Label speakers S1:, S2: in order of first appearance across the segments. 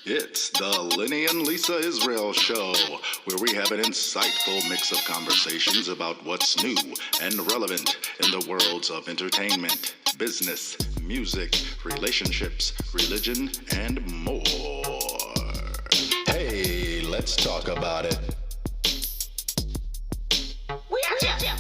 S1: It's the Lenny and Lisa Israel Show, where we have an insightful mix of conversations about what's new and relevant in the worlds of entertainment, business, music, relationships, religion, and more. Hey, let's talk about it.
S2: We out here.
S3: Yeah.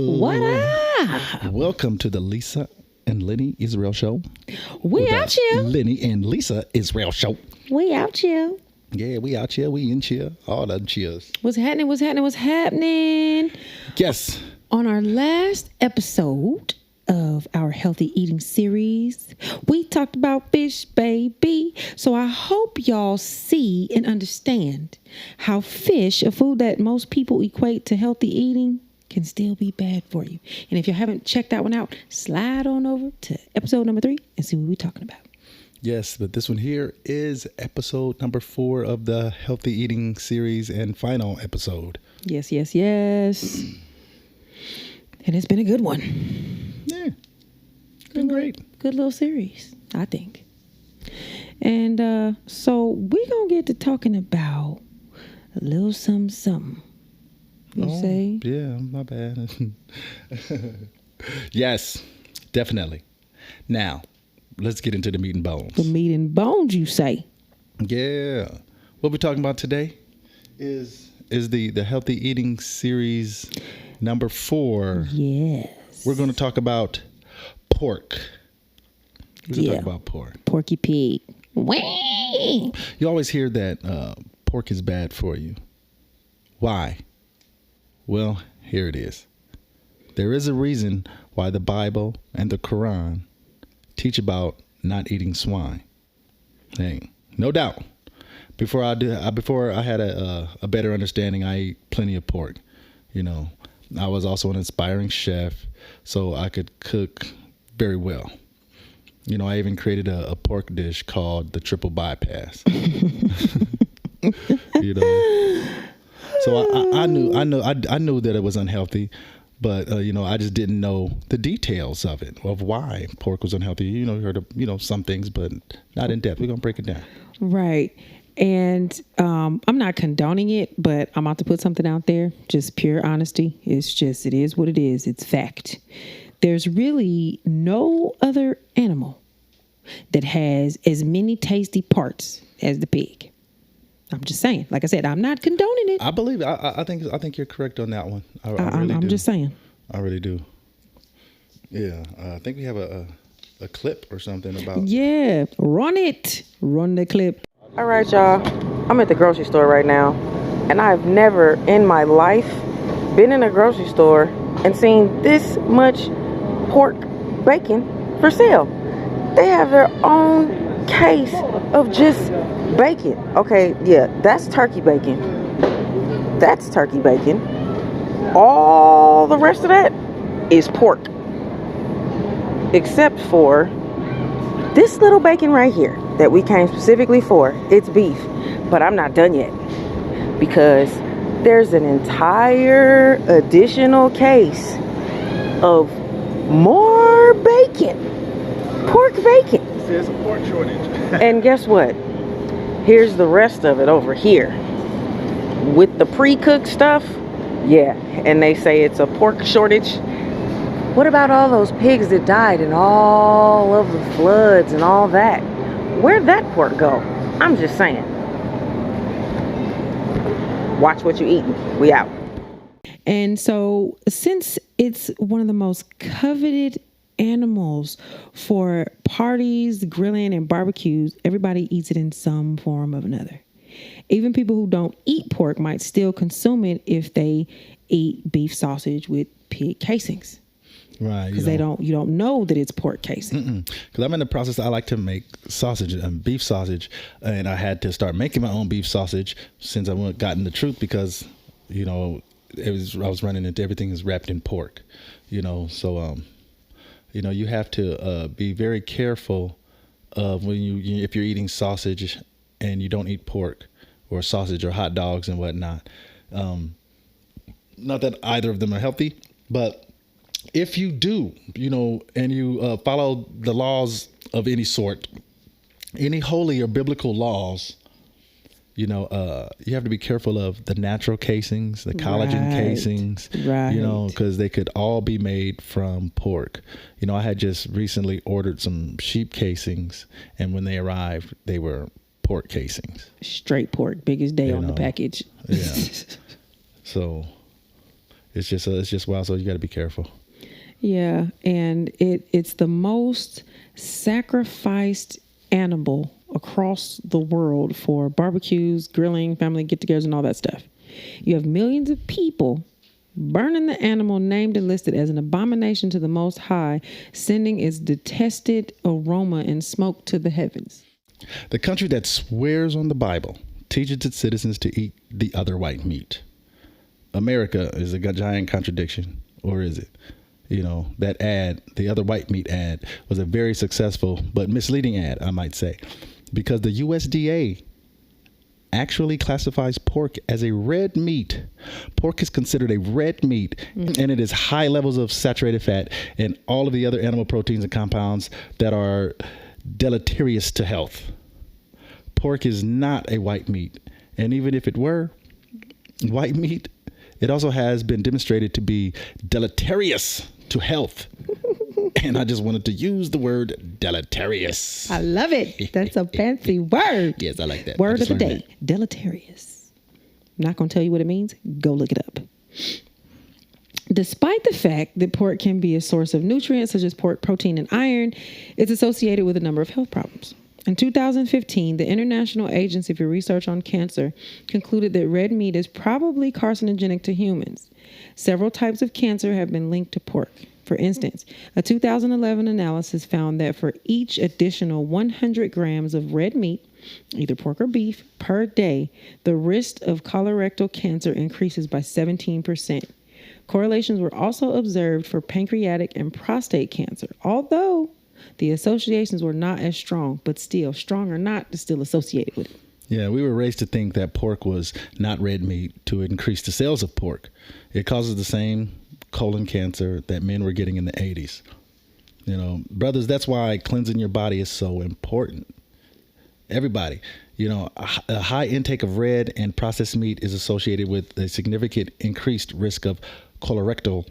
S4: What up?
S3: Welcome to the Lisa and Lenny Israel Show.
S4: We out here.
S3: Lenny and Lisa Israel Show.
S4: We out here.
S3: Yeah, we out here. We in cheer. All the cheers.
S4: What's happening? What's happening? What's happening?
S3: Yes.
S4: On our last episode of our healthy eating series, we talked about fish, baby. So I hope y'all see and understand how fish, a food that most people equate to healthy eating, can still be bad for you. And if you haven't checked that one out, slide on over to episode number 3 and see what we're talking about.
S3: Yes, but this one here is episode number 4 of the healthy eating series and final episode.
S4: Yes. And it's been a good one.
S3: Yeah. Been great.
S4: Good little series, I think. And so we're going to get to talking about a little something. You say?
S3: Yeah, my bad. Yes, definitely. Now, let's get into the meat and bones.
S4: The meat and bones, you say?
S3: Yeah. What we're talking about today is the healthy eating series number 4.
S4: Yes.
S3: We're going to talk about pork. We're going to talk about pork.
S4: Porky pig. Whee!
S3: You always hear that pork is bad for you. Why? Well, here it is. There is a reason why the Bible and the Quran teach about not eating swine. Hey, no doubt. Before I had a better understanding, I ate plenty of pork. You know, I was also an aspiring chef, so I could cook very well. You know, I even created a pork dish called the triple bypass. You know, so I knew that it was unhealthy, but you know, I just didn't know the details of it, of why pork was unhealthy. You know, you heard of, you know, some things, but not in depth. We're gonna break it down.
S4: Right. And I'm not condoning it, but I'm about to put something out there. Just pure honesty. It is what it is. It's fact. There's really no other animal that has as many tasty parts as the pig. I'm just saying. Like I said, I'm not condoning it.
S3: I believe it. I think you're correct on that one. I really do.
S4: I'm just saying.
S3: I really do. Yeah. I think we have a clip or something about.
S4: Yeah. Run it. Run the clip.
S2: All right, y'all. I'm at the grocery store right now, and I've never in my life been in a grocery store and seen this much pork bacon for sale. They have their own case of just bacon. Okay, yeah, that's turkey bacon. That's turkey bacon. All the rest of that is pork. Except for this little bacon right here that we came specifically for. It's beef, but I'm not done yet because there's an entire additional case of more bacon, pork bacon.
S3: There's a pork shortage.
S2: And guess what? Here's the rest of it over here with the pre-cooked stuff. Yeah, and they say it's a pork shortage. What about all those pigs that died in all of the floods and all that? Where'd that pork go? I'm just saying. Watch what you eating. We out.
S4: And so since it's one of the most coveted animals for parties, grilling, and barbecues, everybody eats it in some form or another. Even people who don't eat pork might still consume it if they eat beef sausage with pig casings.
S3: Right.
S4: Because you don't know that it's pork casing.
S3: Because I'm in the process. I like to make sausage and beef sausage, and I had to start making my own beef sausage since I gotten the truth. Because you know, I was running into everything is wrapped in pork. You know, so You have to be very careful of when if you're eating sausage and you don't eat pork or sausage or hot dogs and whatnot. Not that either of them are healthy, but if you do, and you follow the laws of any sort, any holy or biblical laws, you have to be careful of the natural casings, the collagen casings, because they could all be made from pork. I had just recently ordered some sheep casings, and when they arrived, they were pork casings.
S4: Straight pork, biggest day on the package.
S3: Yeah. So it's just wild. So you got to be careful.
S4: Yeah, and it's the most sacrificed animal across the world for barbecues, grilling, family get-togethers, and all that stuff. You have millions of people burning the animal named and listed as an abomination to the Most High, sending its detested aroma and smoke to the heavens.
S3: The country that swears on the Bible teaches its citizens to eat the other white meat. America is a giant contradiction, or is it? That ad, the other white meat ad, was a very successful but misleading ad, I might say, because the USDA actually classifies pork as a red meat. Pork is considered a red meat, and it is high levels of saturated fat and all of the other animal proteins and compounds that are deleterious to health. Pork is not a white meat, and even if it were white meat, it also has been demonstrated to be deleterious to health. And I just wanted to use the word deleterious.
S4: I love it. That's a fancy word.
S3: Yes, I like that.
S4: Word of the day, deleterious. I'm not going to tell you what it means. Go look it up. Despite the fact that pork can be a source of nutrients such as pork protein and iron, it's associated with a number of health problems. In 2015, the International Agency for Research on Cancer concluded that red meat is probably carcinogenic to humans. Several types of cancer have been linked to pork. For instance, a 2011 analysis found that for each additional 100 grams of red meat, either pork or beef, per day, the risk of colorectal cancer increases by 17%. Correlations were also observed for pancreatic and prostate cancer, although the associations were not as strong, but still, strong or not, is still associated with it.
S3: Yeah, we were raised to think that pork was not red meat to increase the sales of pork. It causes the same colon cancer that men were getting in the 80s. Brothers, that's why cleansing your body is so important. Everybody, a high intake of red and processed meat is associated with a significant increased risk of colorectal.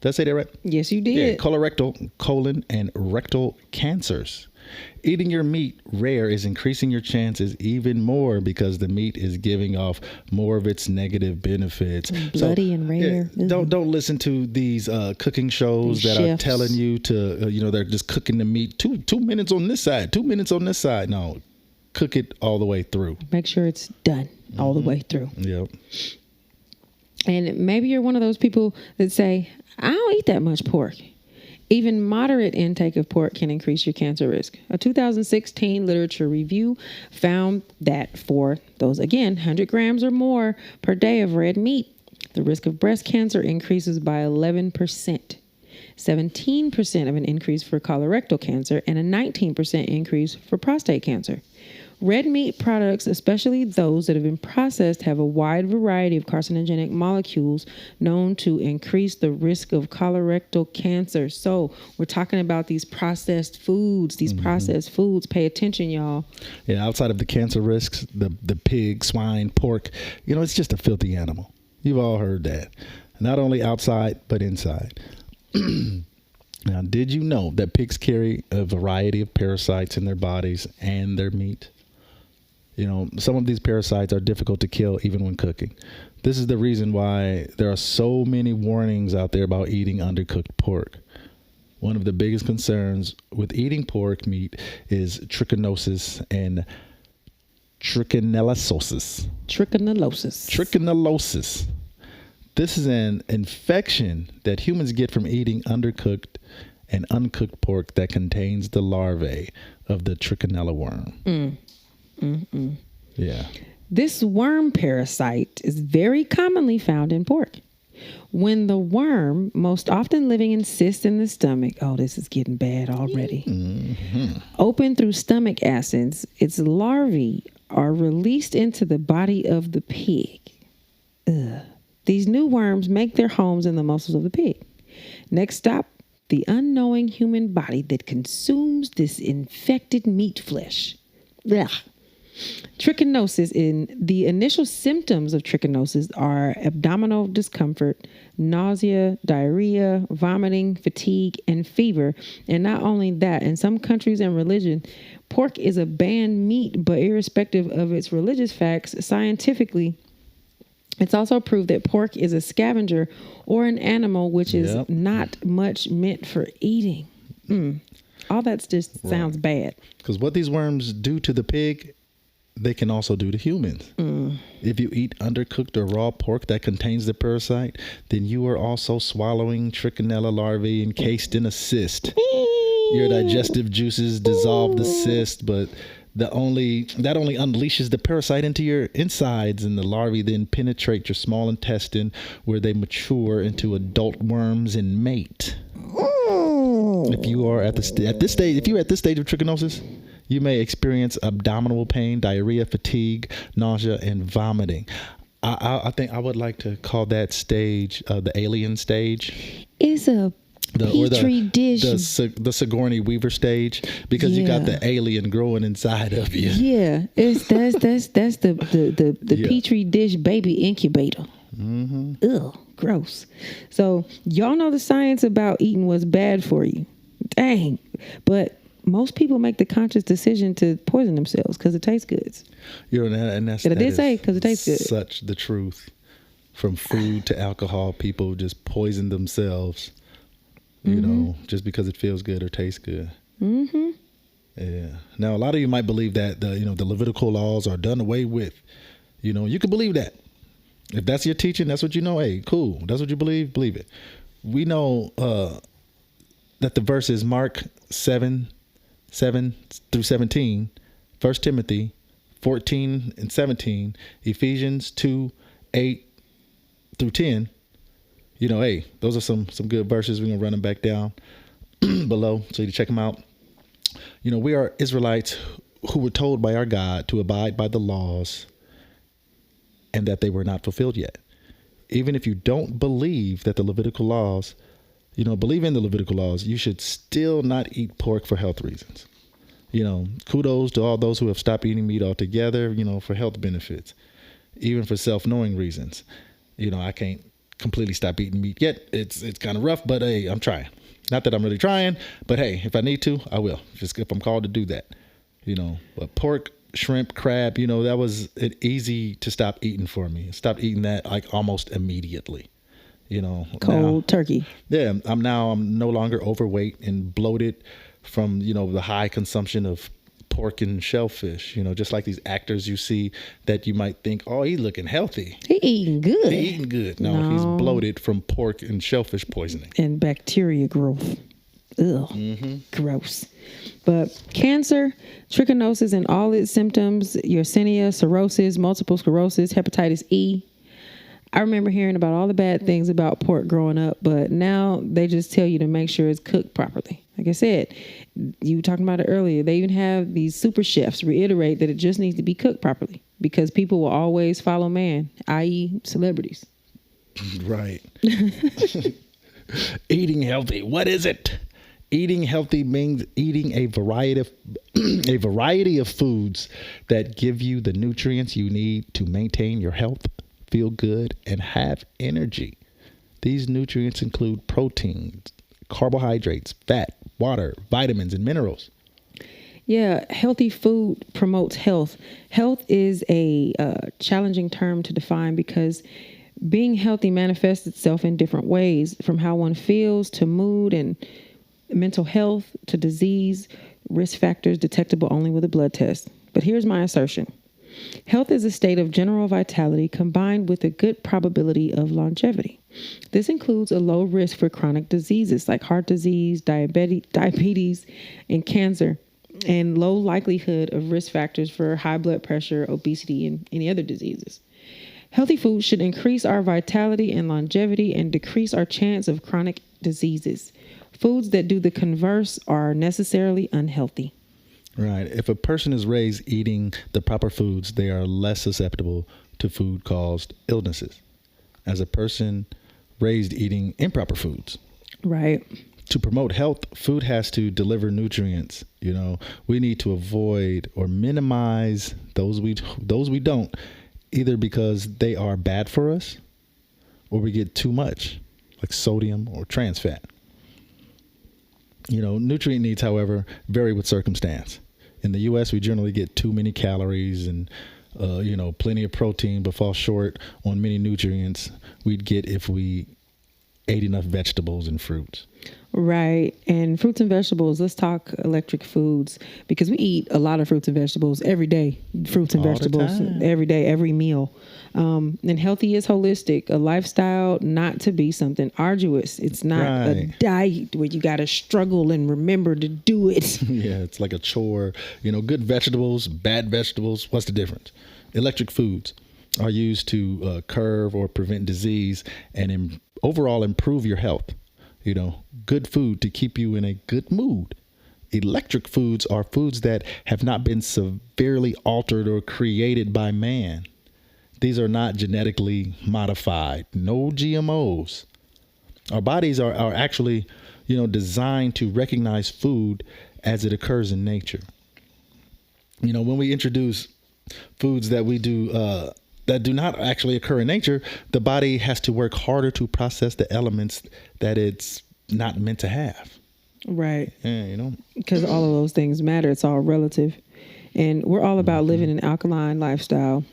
S3: Did I say that right?
S4: Yes, you did.
S3: Yeah, colorectal, colon, and rectal cancers. Eating your meat rare is increasing your chances even more because the meat is giving off more of its negative benefits.
S4: Bloody and rare.
S3: Yeah, don't listen to these cooking shows that are telling you to, they're just cooking the meat 2 minutes on this side, 2 minutes on this side. No, cook it all the way through.
S4: Make sure it's done all the way through.
S3: Yep.
S4: And maybe you're one of those people that say, I don't eat that much pork. Even moderate intake of pork can increase your cancer risk. A 2016 literature review found that for those, 100 grams or more per day of red meat, the risk of breast cancer increases by 11%, 17% of an increase for colorectal cancer, and a 19% increase for prostate cancer. Red meat products, especially those that have been processed, have a wide variety of carcinogenic molecules known to increase the risk of colorectal cancer. So we're talking about these processed foods, processed foods. Pay attention, y'all.
S3: Yeah, outside of the cancer risks, the pig, swine, pork, it's just a filthy animal. You've all heard that. Not only outside, but inside. Now, did you know that pigs carry a variety of parasites in their bodies and their meat? Some of these parasites are difficult to kill even when cooking. This is the reason why there are so many warnings out there about eating undercooked pork. One of the biggest concerns with eating pork meat is trichinosis and trichinellosis. Trichinellosis. This is an infection that humans get from eating undercooked and uncooked pork that contains the larvae of the trichinella worm. Yeah.
S4: This worm parasite is very commonly found in pork. When the worm, most often living in cysts in the stomach, oh, this is getting bad already, open through stomach acids, its larvae are released into the body of the pig. Ugh. These new worms make their homes in the muscles of the pig. Next stop, the unknowing human body that consumes this infected meat flesh. Ugh. Trichinosis. In the initial symptoms of trichinosis are abdominal discomfort, nausea, diarrhea, vomiting, fatigue, and fever. And not only that, in some countries and religion, pork is a banned meat, but irrespective of its religious facts, scientifically, it's also proved that pork is a scavenger or an animal which is not much meant for eating. All that just sounds bad.
S3: Because what these worms do to the pig, they can also do to humans. If you eat undercooked or raw pork that contains the parasite, then you are also swallowing trichinella larvae encased in a cyst. Your digestive juices dissolve the cyst, but that only unleashes the parasite into your insides, and the larvae then penetrate your small intestine, where they mature into adult worms and mate. If you are at this stage of trichinosis, you may experience abdominal pain, diarrhea, fatigue, nausea, and vomiting. I think I would like to call that stage the alien stage.
S4: It's a petri dish.
S3: The Sigourney Weaver stage, because you got the alien growing inside of you.
S4: Yeah, that's the petri dish baby incubator. Ugh, gross. So y'all know the science about eating what's bad for you. Dang, but most people make the conscious decision to poison themselves because it tastes good.
S3: And that's
S4: because it tastes good.
S3: Such the truth. From food to alcohol, people just poison themselves. You know, just because it feels good or tastes good. Yeah. Now, a lot of you might believe that the Levitical laws are done away with. You know, you can believe that. If that's your teaching, that's what you know. Hey, cool. That's what you believe. Believe it. We know that the verse is Mark 7 through 17, 1 Timothy 14 and 17, Ephesians 2, 8 through 10. You know, hey, those are some good verses. We're going to run them back down below so you can check them out. You know, we are Israelites who were told by our God to abide by the laws and that they were not fulfilled yet. Even if you don't believe that the Levitical laws, believe in the Levitical laws, you should still not eat pork for health reasons. You know, kudos to all those who have stopped eating meat altogether, for health benefits, even for self-knowing reasons. I can't completely stop eating meat yet. It's kind of rough, but hey, I'm trying. Not that I'm really trying, but hey, if I need to, I will. Just if I'm called to do that, But pork, shrimp, crab, that was easy to stop eating for me. Stopped eating that like almost immediately.
S4: Cold turkey.
S3: Yeah, I'm no longer overweight and bloated from the high consumption of pork and shellfish. Just like these actors you see that you might think, oh, he's looking healthy.
S4: He eating good.
S3: No, he's bloated from pork and shellfish poisoning
S4: and bacteria growth. Ugh, gross. But cancer, trichinosis, and all its symptoms: Yersinia, cirrhosis, multiple sclerosis, hepatitis E. I remember hearing about all the bad things about pork growing up, but now they just tell you to make sure it's cooked properly. Like I said, you were talking about it earlier. They even have these super chefs reiterate that it just needs to be cooked properly because people will always follow man, i.e. celebrities.
S3: Right. Eating healthy. What is it? Eating healthy means eating a variety of foods that give you the nutrients you need to maintain your health, feel good, and have energy. These nutrients include proteins, carbohydrates, fat, water, vitamins, and minerals.
S4: Yeah, healthy food promotes health. Health is a challenging term to define because being healthy manifests itself in different ways, from how one feels to mood and mental health to disease, risk factors detectable only with a blood test. But here's my assertion. Health is a state of general vitality combined with a good probability of longevity. This includes a low risk for chronic diseases like heart disease, diabetes, and cancer, and low likelihood of risk factors for high blood pressure, obesity, and any other diseases. Healthy food should increase our vitality and longevity and decrease our chance of chronic diseases. Foods that do the converse are necessarily unhealthy.
S3: Right. If a person is raised eating the proper foods, they are less susceptible to food-caused illnesses. As a person raised eating improper foods.
S4: Right.
S3: To promote health, food has to deliver nutrients. We need to avoid or minimize those we don't, either because they are bad for us or we get too much, like sodium or trans fat. Nutrient needs, however, vary with circumstance. In the U.S., we generally get too many calories and, plenty of protein, but fall short on many nutrients we'd get if we ate enough vegetables and fruits.
S4: Right. And fruits and vegetables, let's talk electric foods, because we eat a lot of fruits and vegetables every day. Fruits and
S3: All the
S4: vegetables
S3: time.
S4: every day, every meal. And healthy is holistic, a lifestyle not to be something arduous. It's not a diet where you got to struggle and remember to do it.
S3: Yeah, it's like a chore. Good vegetables, bad vegetables. What's the difference? Electric foods are used to curb or prevent disease and overall improve your health. Good food to keep you in a good mood. Electric foods are foods that have not been severely altered or created by man. These are not genetically modified. No GMOs. Our bodies are actually, designed to recognize food as it occurs in nature. When we introduce foods that we do that do not actually occur in nature, the body has to work harder to process the elements that it's not meant to have.
S4: Right.
S3: Yeah,
S4: Because all of those things matter. It's all relative. And we're all about living an alkaline lifestyle.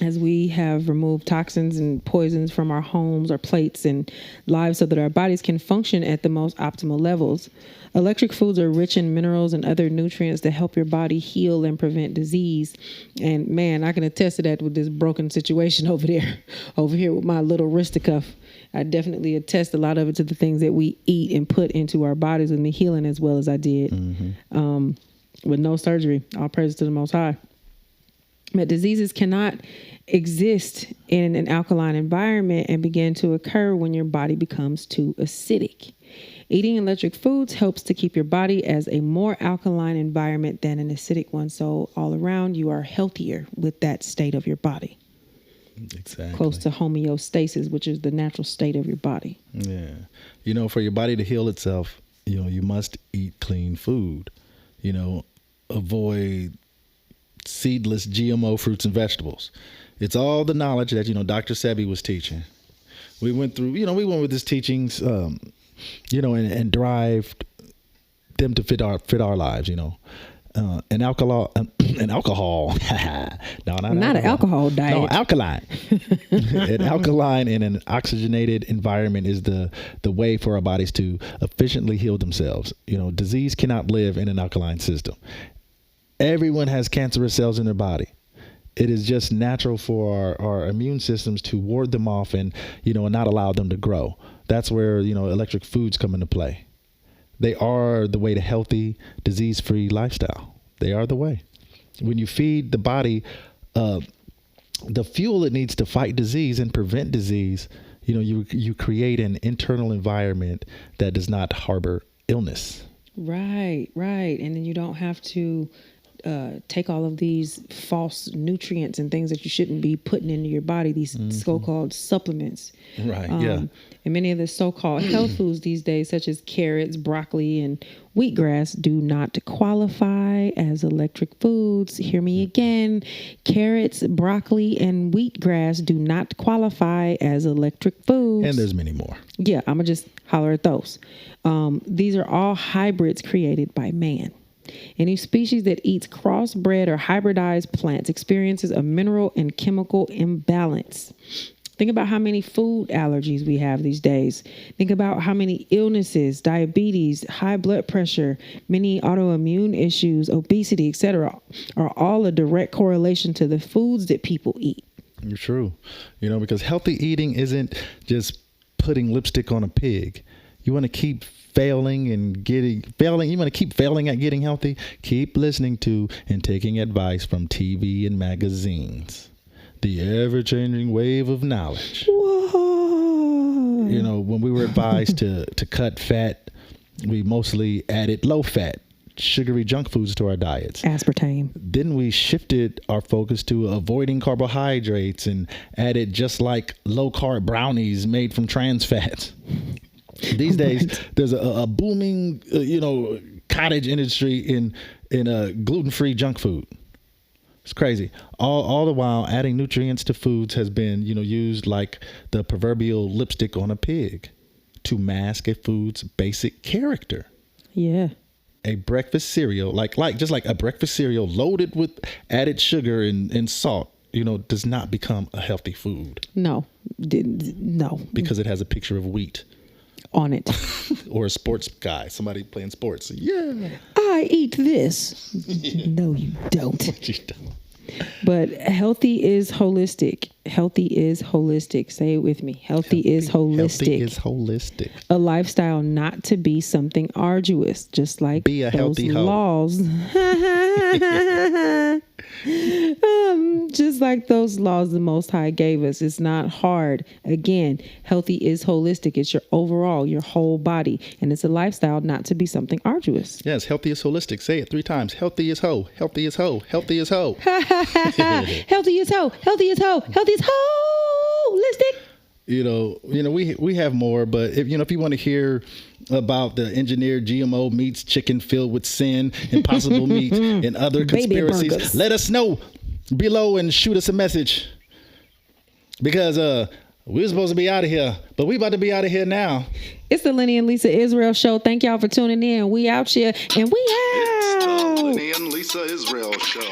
S4: As we have removed toxins and poisons from our homes, our plates, and lives so that our bodies can function at the most optimal levels. Electric foods are rich in minerals and other nutrients that help your body heal and prevent disease. And man, I can attest to that with this broken situation over here with my little wrist cuff. I definitely attest a lot of it to the things that we eat and put into our bodies with me healing as well as I did. With no surgery. All praise to the Most High. But diseases cannot exist in an alkaline environment and begin to occur when your body becomes too acidic. Eating electric foods helps to keep your body as a more alkaline environment than an acidic one. So all around, you are healthier with that state of your body.
S3: Exactly.
S4: Close to homeostasis, which is the natural state of your body.
S3: Yeah. For your body to heal itself, you must eat clean food. Avoid seedless GMO fruits and vegetables. It's all the knowledge that, Dr. Sebi was teaching. We went through, we went with his teachings, and derived them to fit our lives, an alcohol. No, not an alcohol diet. No, alkaline. An alkaline and an oxygenated environment is the way for our bodies to efficiently heal themselves. Disease cannot live in an alkaline system. Everyone has cancerous cells in their body. It is just natural for our immune systems to ward them off and not allow them to grow. That's where electric foods come into play. They are the way to healthy, disease-free lifestyle. They are the way. When you feed the body the fuel it needs to fight disease and prevent disease, you create an internal environment that does not harbor illness. Right. And then you don't have to take all of these false nutrients and things that you shouldn't be putting into your body, these so-called supplements. Right, yeah. And many of the so-called health foods these days, such as carrots, broccoli, and wheatgrass, do not qualify as electric foods. Hear me again. Carrots, broccoli, and wheatgrass do not qualify as electric foods. And there's many more. Yeah, I'm going to just holler at those. These are all hybrids created by man. Any species that eats crossbred or hybridized plants experiences a mineral and chemical imbalance. Think about how many food allergies we have these days. Think about how many illnesses, diabetes, high blood pressure, many autoimmune issues, obesity, etc., are all a direct correlation to the foods that people eat. You're true. Because healthy eating isn't just putting lipstick on a pig. You want to keep failing. You want to keep failing at getting healthy. Keep listening to and taking advice from TV and magazines. the ever-changing wave of knowledge.
S4: Whoa.
S3: You know, when we were advised to cut fat, we mostly added low-fat, sugary junk foods to our diets.
S4: Aspartame.
S3: Then we shifted our focus to avoiding carbohydrates and added just like low-carb brownies made from trans fats. These days, there's a booming, cottage industry in gluten-free junk food. It's crazy. All the while, adding nutrients to foods has been, used like the proverbial lipstick on a pig to mask a food's basic character.
S4: Yeah.
S3: A breakfast cereal, just like a breakfast cereal loaded with added sugar and salt, does not become a healthy food.
S4: No. No.
S3: Because it has a picture of wheat
S4: on it.
S3: Or a sports guy, somebody playing sports. Yeah.
S4: I eat this. No, you don't.
S3: You don't.
S4: But healthy is holistic. Healthy is holistic. Say it with me. Healthy is holistic.
S3: Healthy is holistic.
S4: A lifestyle not to be something arduous, just like
S3: be a
S4: those
S3: healthy
S4: laws. Just like those laws the Most High gave us. It's not hard. Again, healthy is holistic. It's your overall, your whole body. And it's a lifestyle not to be something arduous.
S3: Yes, healthy is holistic. Say it 3 times. Healthy is ho. Healthy is ho. Healthy is ho.
S4: Healthy is ho. Healthy is ho. Healthy is holistic.
S3: We have more, but if you want to hear about the engineered GMO meats, chicken filled with sin, impossible meat, and other conspiracies, let us know below and shoot us a message. Because we're supposed to be out of here, but we about to be out of here now.
S4: It's the Lenny and Lisa Israel show. Thank y'all for tuning in. We out here and we out.
S1: It's the Lenny and Lisa Israel show.